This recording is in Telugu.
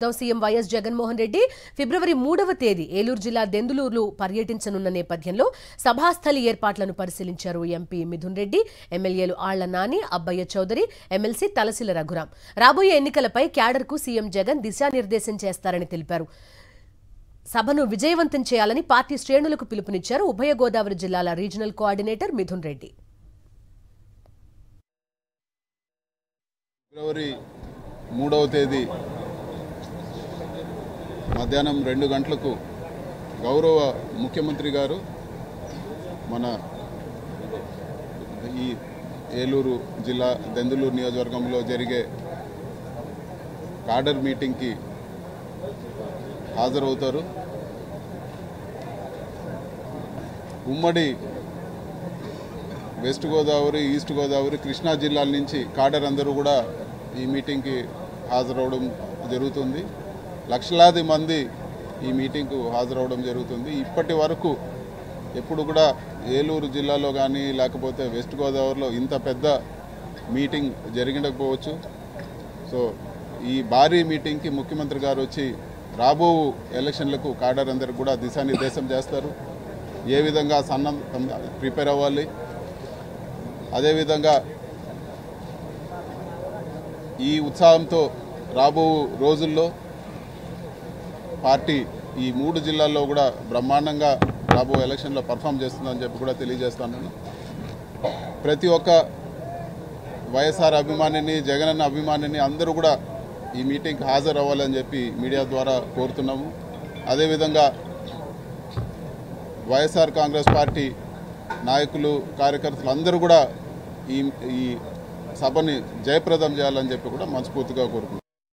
సీఎం వైఎస్ జగన్మోహన్ రెడ్డి ఫిబ్రవరి 3వ తేదీ ఏలూరు జిల్లా దెందులూరులో పర్యటించనున్న నేపథ్యంలో సభాస్థలి ఏర్పాట్లను పరిశీలించారు ఎంపీ మిథున్ రెడ్డి, ఎమ్మెల్యేలు ఆళ్ల నాని, అబ్బయ్య చౌదరి, ఎమ్మెల్సీ తలసిల రఘురాం. రాబోయే ఎన్నికలపై క్యాడర్కు సీఎం జగన్ దిశానిర్దేశం చేస్తారని తెలిపారు. సభను విజయవంతం చేయాలని పార్టీ శ్రేణులకు పిలుపునిచ్చారు ఉభయ గోదావరి జిల్లాల రీజనల్ కోఆర్డినేటర్ మిథున్ రెడ్డి. ఫిబ్రవరి 3వ తేదీ మధ్యాహ్నం 2 గంటలకు గౌరవ ముఖ్యమంత్రి గారు మన ఈ ఏలూరు జిల్లా దెందులూరు నియోజకవర్గంలో జరిగే కాడర్ మీటింగ్కి హాజరవుతారు. ఉమ్మడి వెస్ట్ గోదావరి, ఈస్ట్ గోదావరి, కృష్ణా జిల్లాల నుంచి కాడర్ అందరూ కూడా ఈ మీటింగ్కి హాజరవడం జరుగుతుంది. లక్షలాది మంది ఈ మీటింగ్కు హాజరవడం జరుగుతుంది. ఇప్పటి వరకు ఎప్పుడు కూడా ఏలూరు జిల్లాలో కానీ లేకపోతే వెస్ట్ గోదావరిలో ఇంత పెద్ద మీటింగ్ జరిగినకపోవచ్చు. సో ఈ భారీ మీటింగ్కి ముఖ్యమంత్రి గారు వచ్చి రాబో ఎలక్షన్లకు కాడర్ అందరికి కూడా దిశానిర్దేశం చేస్తారు. ఏ విధంగా ప్రిపేర్ అవ్వాలి, అదేవిధంగా ఈ ఉత్సాహంతో రాబో రోజుల్లో పార్టీ ఈ 3 జిల్లాల్లో కూడా బ్రహ్మాండంగా రాబో ఎలక్షన్లో పర్ఫామ్ చేస్తుందని చెప్పి కూడా తెలియజేస్తాను. ప్రతి ఒక్క వైఎస్ఆర్ అభిమానిని, జగనన్న అభిమానిని అందరూ కూడా ఈ మీటింగ్కి హాజరు అవ్వాలని చెప్పి మీడియా ద్వారా కోరుతున్నాము. అదేవిధంగా వైఎస్ఆర్ కాంగ్రెస్ పార్టీ నాయకులు, కార్యకర్తలు అందరూ కూడా ఈ సభని జయప్రదం చేయాలని చెప్పి కూడా మనస్ఫూర్తిగా కోరుకుంటున్నాం.